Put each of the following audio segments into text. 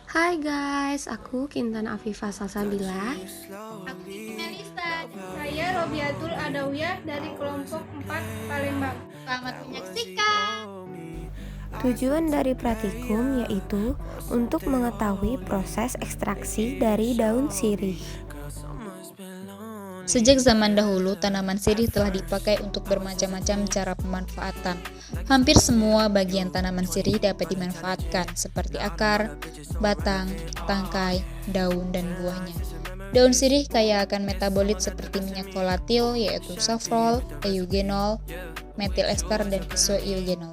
Hai guys, aku Kintan Afifa Salsabila. Aku Kiki Melisa. Saya Robiatul Adawiyah dari kelompok 4 Palembang. Selamat menyaksikan. Tujuan dari pratikum yaitu untuk mengetahui proses ekstraksi dari daun sirih. Sejak zaman dahulu, tanaman sirih telah dipakai untuk bermacam-macam cara pemanfaatan. Hampir semua bagian tanaman sirih dapat dimanfaatkan, seperti akar, batang, tangkai, daun, dan buahnya. Daun sirih kaya akan metabolit seperti minyak volatil, yaitu safrol, eugenol, metil ester, dan isoeugenol.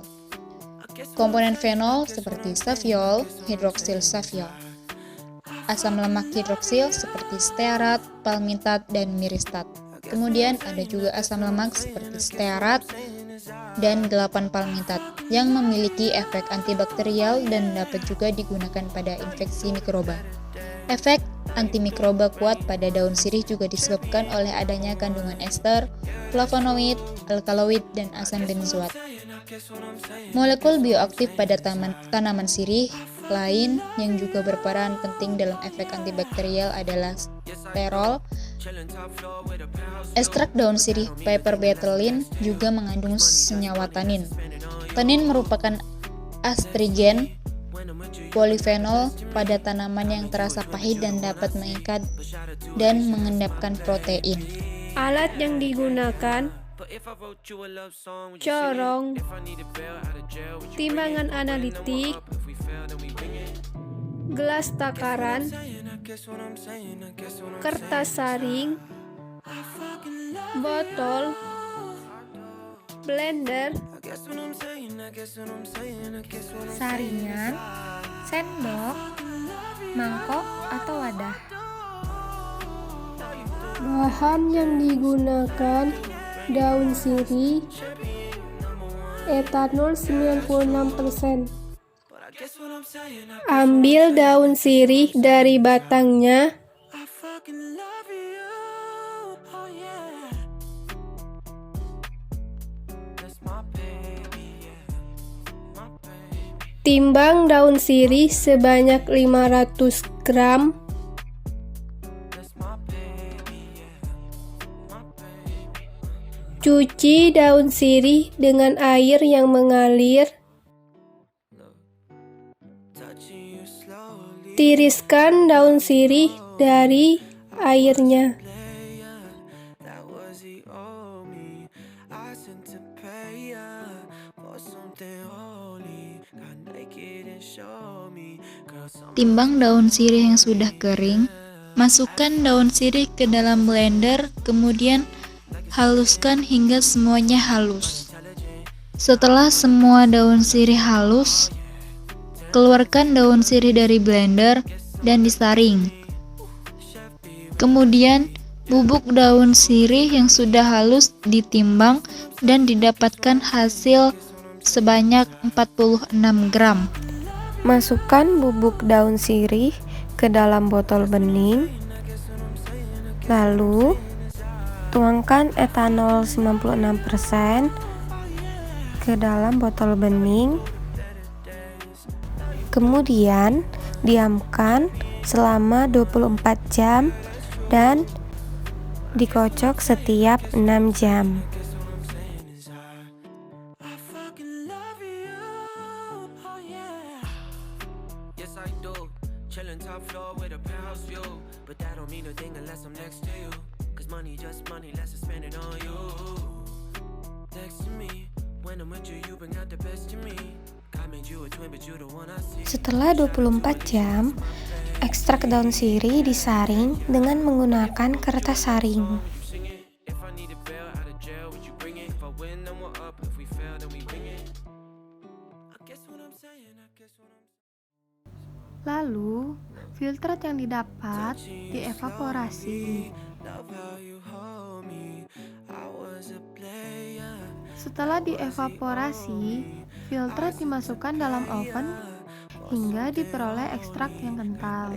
Komponen fenol seperti saviol, hidroksil saviol. Asam lemak hidroksil seperti stearat, palmitat, dan miristat. Kemudian ada juga asam lemak seperti stearat dan 8 palmitat yang memiliki efek antibakterial dan dapat juga digunakan pada infeksi mikroba. Efek antimikroba kuat pada daun sirih juga disebabkan oleh adanya kandungan ester, flavonoid, alkaloid, dan asam benzoat. Molekul bioaktif pada tanaman sirih lain yang juga berperan penting dalam efek antibakterial adalah sterol. Ekstrak daun sirih Piper bethelin juga mengandung senyawa tanin. Tanin merupakan astrigen polifenol pada tanaman yang terasa pahit dan dapat mengikat dan mengendapkan protein. Alat yang digunakan: corong, timbangan analitik, gelas takaran, kertas saring, botol, blender, Saringan, sendok, mangkok, atau wadah. bahan yang digunakan: daun sirih, etanol 96%. Ambil daun sirih dari batangnya, timbang daun sirih sebanyak 500 gram. Cuci daun sirih dengan air yang mengalir. Tiriskan daun sirih dari airnya. Timbang daun sirih yang sudah kering, masukkan daun sirih ke dalam blender, kemudian haluskan hingga semuanya halus. Setelah semua daun sirih halus, keluarkan daun sirih dari blender dan disaring. Kemudian, bubuk daun sirih yang sudah halus ditimbang dan didapatkan hasil sebanyak 46 gram. Masukkan bubuk daun sirih ke dalam botol bening. Lalu, tuangkan etanol 96% ke dalam botol bening. Kemudian, diamkan selama 24 jam dan dikocok setiap 6 jam. Setelah 24 jam, ekstrak daun sirih disaring dengan menggunakan kertas saring. Lalu, filtrat yang didapat dievaporasi. Setelah dievaporasi, filtrat dimasukkan dalam oven hingga diperoleh ekstrak yang kental.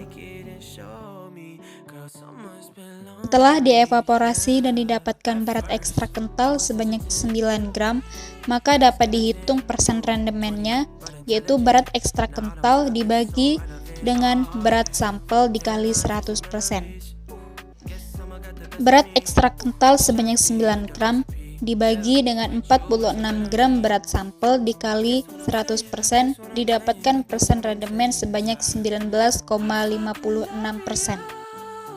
Setelah dievaporasi dan didapatkan berat ekstrak kental sebanyak 9 gram, maka dapat dihitung persen rendemennya, yaitu berat ekstrak kental dibagi dengan berat sampel dikali 100%. Berat ekstrak kental sebanyak 9 gram dibagi dengan 46 gram berat sampel dikali 100% didapatkan persen rendemen sebanyak 19,56%.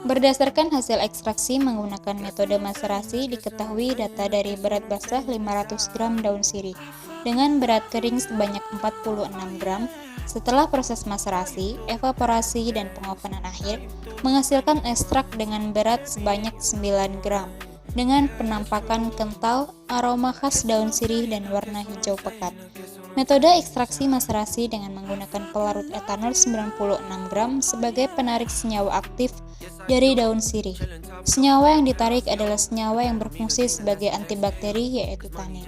Berdasarkan hasil ekstraksi menggunakan metode maserasi, diketahui data dari berat basah 500 gram daun sirih dengan berat kering sebanyak 46 gram. Setelah proses maserasi, evaporasi, dan pengopenan akhir, menghasilkan ekstrak dengan berat sebanyak 9 gram dengan penampakan kental, aroma khas daun sirih, dan warna hijau pekat. Metode ekstraksi maserasi dengan menggunakan pelarut etanol 96 gram sebagai penarik senyawa aktif dari daun sirih. Senyawa yang ditarik adalah senyawa yang berfungsi sebagai antibakteri, yaitu tanin.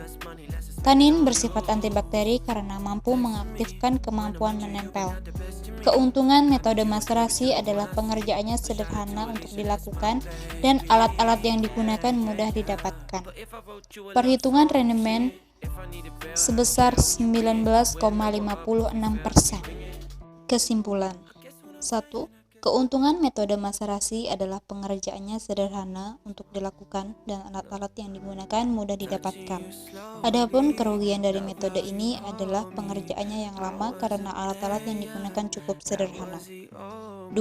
Tanin bersifat antibakteri karena mampu mengaktifkan kemampuan menempel. Keuntungan metode maserasi adalah pengerjaannya sederhana untuk dilakukan dan alat-alat yang digunakan mudah didapatkan. Perhitungan rendemen sebesar 19,56%. Kesimpulan. 1. Keuntungan metode maserasi adalah pengerjaannya sederhana untuk dilakukan dan alat-alat yang digunakan mudah didapatkan. Adapun kerugian dari metode ini adalah pengerjaannya yang lama karena alat-alat yang digunakan cukup sederhana. 2.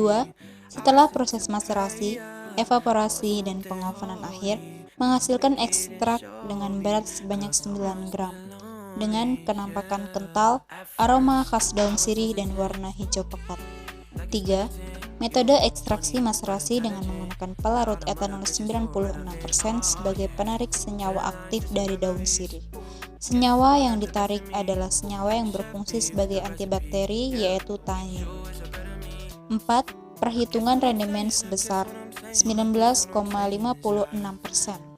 Setelah proses maserasi, evaporasi, dan pengopenan akhir, menghasilkan ekstrak dengan berat sebanyak 9 gram dengan penampakan kental, aroma khas daun sirih, dan warna hijau pekat. 3. Metode ekstraksi maserasi dengan menggunakan pelarut etanol 96% sebagai penarik senyawa aktif dari daun sirih. Senyawa yang ditarik adalah senyawa yang berfungsi sebagai antibakteri, yaitu tanin. 4. Perhitungan rendemen sebesar 19,56%.